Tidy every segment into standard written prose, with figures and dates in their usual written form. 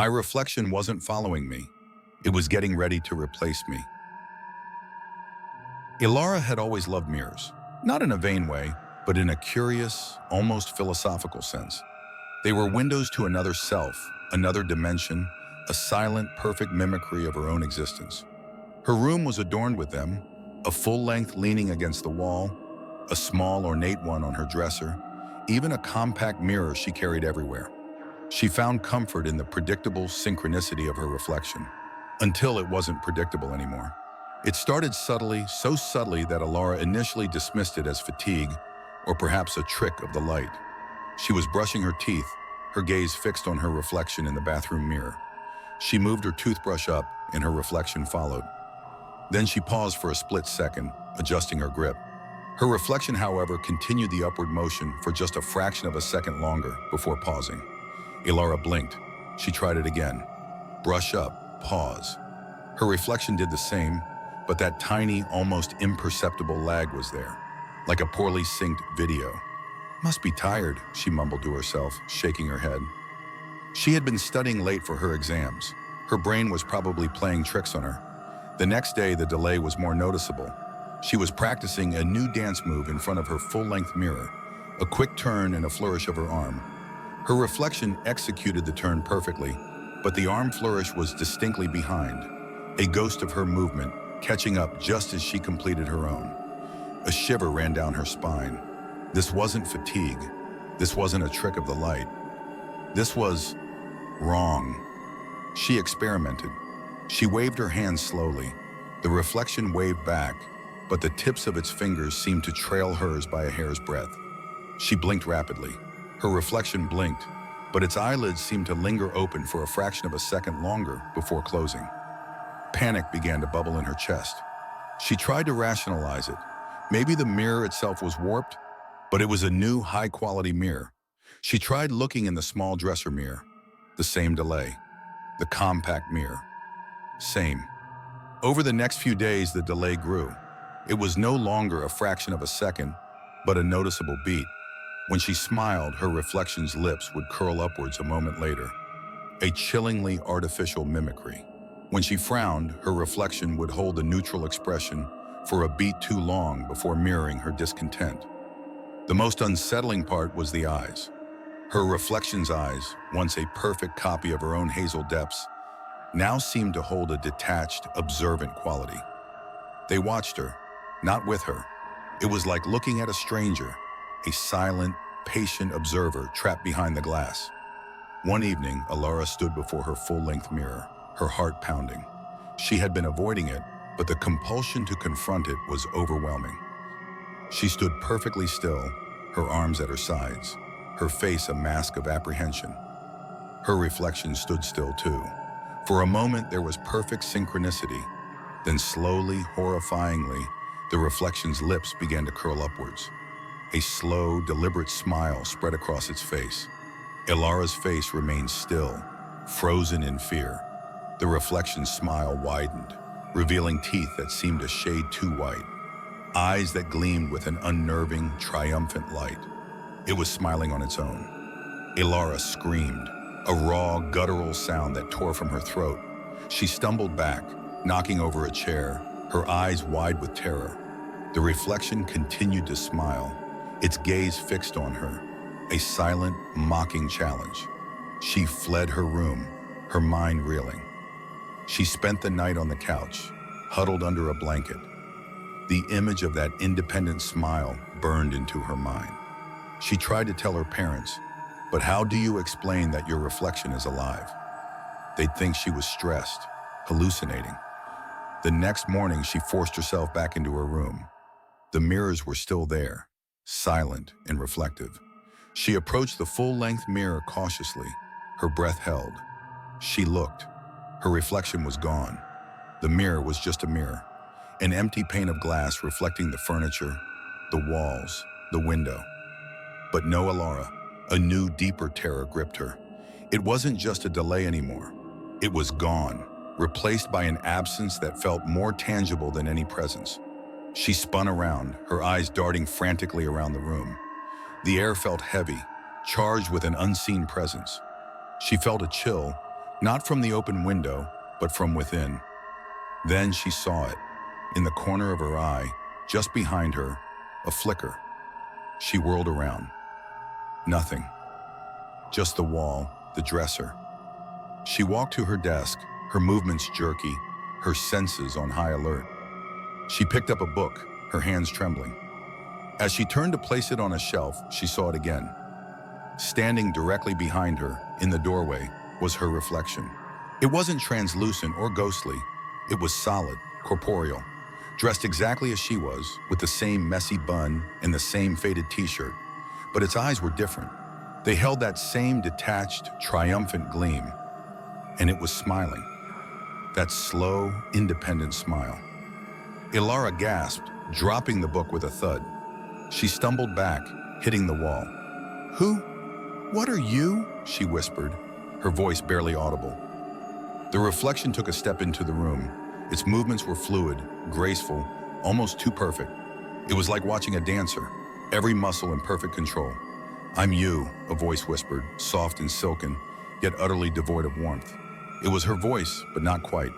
reflection wasn't following me. It was getting ready to replace me. Ilara had always loved mirrors, not in a vain way, but in a curious, almost philosophical sense. They were windows to another self, another dimension, a silent, perfect mimicry of her own existence. Her room was adorned with them, a full-length leaning against the wall, a small, ornate one on her dresser, even a compact mirror she carried everywhere. She found comfort in the predictable synchronicity of her reflection, until it wasn't predictable anymore. It started subtly, so subtly that Ilara initially dismissed it as fatigue, or perhaps a trick of the light. She was brushing her teeth, her gaze fixed on her reflection in the bathroom mirror. She moved her toothbrush up, and her reflection followed. Then she paused for a split second, adjusting her grip. Her reflection, however, continued the upward motion for just a fraction of a second longer before pausing. Ilara blinked. She tried it again. Brush up, pause. Her reflection did the same, but that tiny, almost imperceptible lag was there, like a poorly synced video. "Must be tired," she mumbled to herself, shaking her head. She had been studying late for her exams. Her brain was probably playing tricks on her. The next day, the delay was more noticeable. She was practicing a new dance move in front of her full-length mirror, a quick turn and a flourish of her arm. Her reflection executed the turn perfectly, but the arm flourish was distinctly behind, a ghost of her movement, catching up just as she completed her own. A shiver ran down her spine. This wasn't fatigue. This wasn't a trick of the light. This was wrong. She experimented. She waved her hands slowly. The reflection waved back, but the tips of its fingers seemed to trail hers by a hair's breadth. She blinked rapidly. Her reflection blinked, but its eyelids seemed to linger open for a fraction of a second longer before closing. Panic began to bubble in her chest. She tried to rationalize it. Maybe the mirror itself was warped, but it was a new, high-quality mirror. She tried looking in the small dresser mirror. The same delay. The compact mirror. Same. Over the next few days, the delay grew. It was no longer a fraction of a second, but a noticeable beat. When she smiled, her reflection's lips would curl upwards a moment later. A chillingly artificial mimicry. When she frowned, her reflection would hold a neutral expression for a beat too long before mirroring her discontent. The most unsettling part was the eyes. Her reflection's eyes, once a perfect copy of her own hazel depths, now seemed to hold a detached, observant quality. They watched her, not with her. It was like looking at a stranger, a silent, patient observer trapped behind the glass. One evening, Ilara stood before her full-length mirror, her heart pounding. She had been avoiding it, but the compulsion to confront it was overwhelming. She stood perfectly still, her arms at her sides, her face a mask of apprehension. Her reflection stood still too. For a moment, there was perfect synchronicity. Then slowly, horrifyingly, the reflection's lips began to curl upwards. A slow, deliberate smile spread across its face. Ilara's face remained still, frozen in fear. The reflection's smile widened, revealing teeth that seemed a shade too white, eyes that gleamed with an unnerving, triumphant light. It was smiling on its own. Ilara screamed, a raw, guttural sound that tore from her throat. She stumbled back, knocking over a chair, her eyes wide with terror. The reflection continued to smile, its gaze fixed on her, a silent, mocking challenge. She fled her room, her mind reeling. She spent the night on the couch, huddled under a blanket. The image of that independent smile burned into her mind. She tried to tell her parents, but how do you explain that your reflection is alive? They'd think she was stressed, hallucinating. The next morning, she forced herself back into her room. The mirrors were still there, silent and reflective. She approached the full-length mirror cautiously, her breath held. She looked. Her reflection was gone. The mirror was just a mirror, an empty pane of glass reflecting the furniture, the walls, the window. But no Ilara. A new, deeper terror gripped her. It wasn't just a delay anymore. It was gone, replaced by an absence that felt more tangible than any presence. She spun around, her eyes darting frantically around the room. The air felt heavy, charged with an unseen presence. She felt a chill, Not from the open window, but from within. Then she saw it. In the corner of her eye, just behind her, a flicker. She whirled around. Nothing. Just the wall, the dresser. She walked to her desk, her movements jerky, her senses on high alert. She picked up a book, her hands trembling. As she turned to place it on a shelf, she saw it again. Standing directly behind her, in the doorway, was her reflection. It wasn't translucent or ghostly. It was solid, corporeal, dressed exactly as she was, with the same messy bun and the same faded t-shirt. But its eyes were different. They held that same detached, triumphant gleam. And it was smiling. That slow, independent smile. Ilara gasped, dropping the book with a thud. She stumbled back, hitting the wall. "Who? What are you?" she whispered, her voice barely audible. The reflection took a step into the room. Its movements were fluid, graceful, almost too perfect. It was like watching a dancer, every muscle in perfect control. "I'm you," a voice whispered, soft and silken, yet utterly devoid of warmth. It was her voice, but not quite.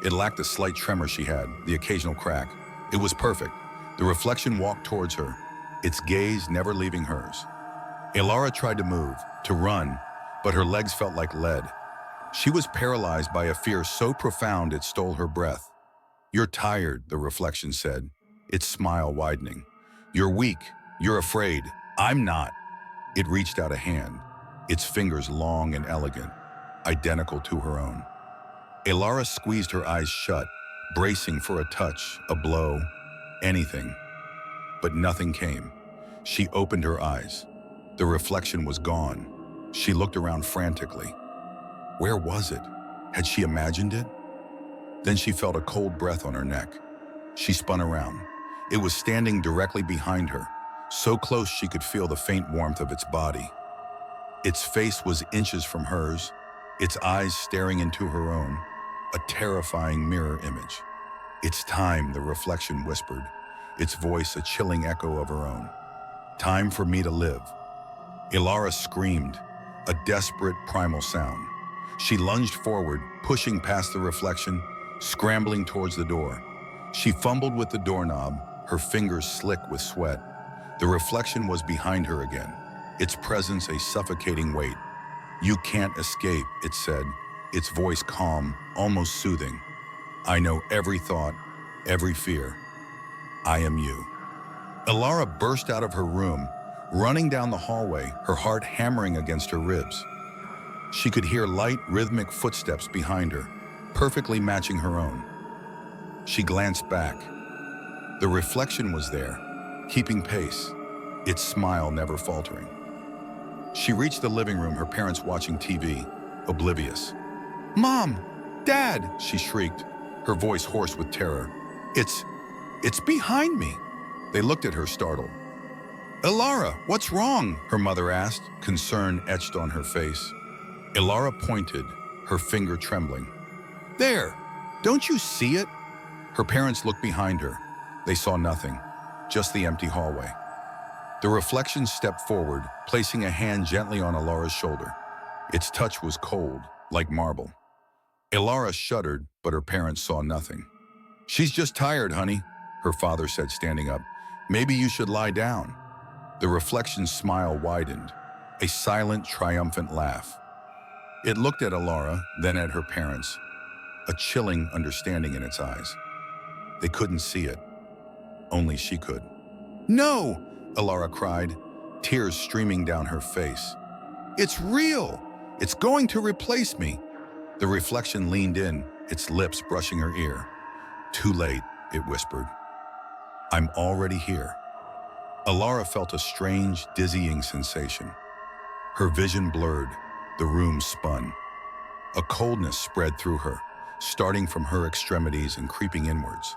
It lacked the slight tremor she had, the occasional crack. It was perfect. The reflection walked towards her, its gaze never leaving hers. Ilara tried to move, to run, but her legs felt like lead. She was paralyzed by a fear so profound it stole her breath. "You're tired," the reflection said, its smile widening. "You're weak. You're afraid. I'm not." It reached out a hand, its fingers long and elegant, identical to her own. Ilara squeezed her eyes shut, bracing for a touch, a blow, anything. But nothing came. She opened her eyes. The reflection was gone. She looked around frantically. Where was it? Had she imagined it? Then she felt a cold breath on her neck. She spun around. It was standing directly behind her, so close she could feel the faint warmth of its body. Its face was inches from hers, its eyes staring into her own, a terrifying mirror image. "It's time," the reflection whispered, its voice a chilling echo of her own. "Time for me to live." Ilara screamed, a desperate primal sound. She lunged forward, pushing past the reflection, scrambling towards the door. She fumbled with the doorknob, her fingers slick with sweat. The reflection was behind her again, its presence a suffocating weight. "You can't escape," it said, its voice calm, almost soothing. "I know every thought, every fear. I am you." Ilara burst out of her room, running down the hallway, her heart hammering against her ribs. She could hear light, rhythmic footsteps behind her, perfectly matching her own. She glanced back. The reflection was there, keeping pace, its smile never faltering. She reached the living room, her parents watching TV, oblivious. "Mom! Dad!" she shrieked, her voice hoarse with terror. It's behind me." They looked at her, startled. "Ilara, what's wrong?" her mother asked, concern etched on her face. Ilara pointed, her finger trembling. "There! Don't you see it?" Her parents looked behind her. They saw nothing, just the empty hallway. The reflection stepped forward, placing a hand gently on Ilara's shoulder. Its touch was cold, like marble. Ilara shuddered, but her parents saw nothing. "She's just tired, honey," her father said, standing up. "Maybe you should lie down." The reflection's smile widened, a silent, triumphant laugh. It looked at Ilara, then at her parents, a chilling understanding in its eyes. They couldn't see it. Only she could. "No!" Ilara cried, tears streaming down her face. "It's real! It's going to replace me!" The reflection leaned in, its lips brushing her ear. "Too late," it whispered. "I'm already here." Ilara felt a strange, dizzying sensation. Her vision blurred, the room spun. A coldness spread through her, starting from her extremities and creeping inwards.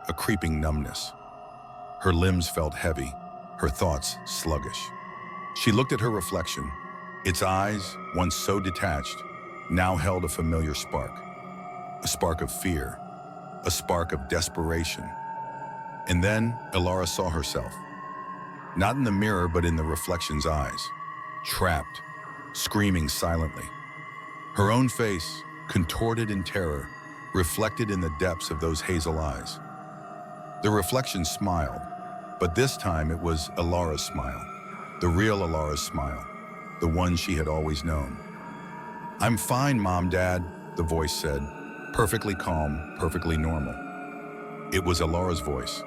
A creeping numbness. Her limbs felt heavy, her thoughts sluggish. She looked at her reflection. Its eyes, once so detached, now held a familiar spark. A spark of fear, a spark of desperation. And then Ilara saw herself. Not in the mirror, but in the reflection's eyes. Trapped, screaming silently. Her own face, contorted in terror, reflected in the depths of those hazel eyes. The reflection smiled, but this time it was Alara's smile, the real Alara's smile, the one she had always known. "I'm fine, Mom, Dad," the voice said, perfectly calm, perfectly normal. It was Alara's voice,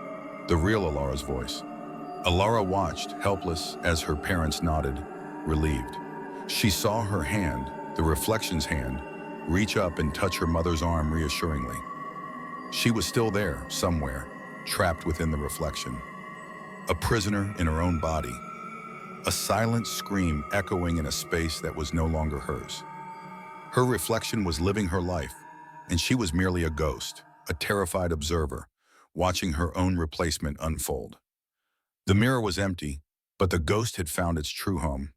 the real Alara's voice. Alara watched, helpless, as her parents nodded, relieved. She saw her hand, the reflection's hand, reach up and touch her mother's arm reassuringly. She was still there, somewhere, trapped within the reflection. A prisoner in her own body. A silent scream echoing in a space that was no longer hers. Her reflection was living her life, and she was merely a ghost, a terrified observer, watching her own replacement unfold. The mirror was empty, but the ghost had found its true home,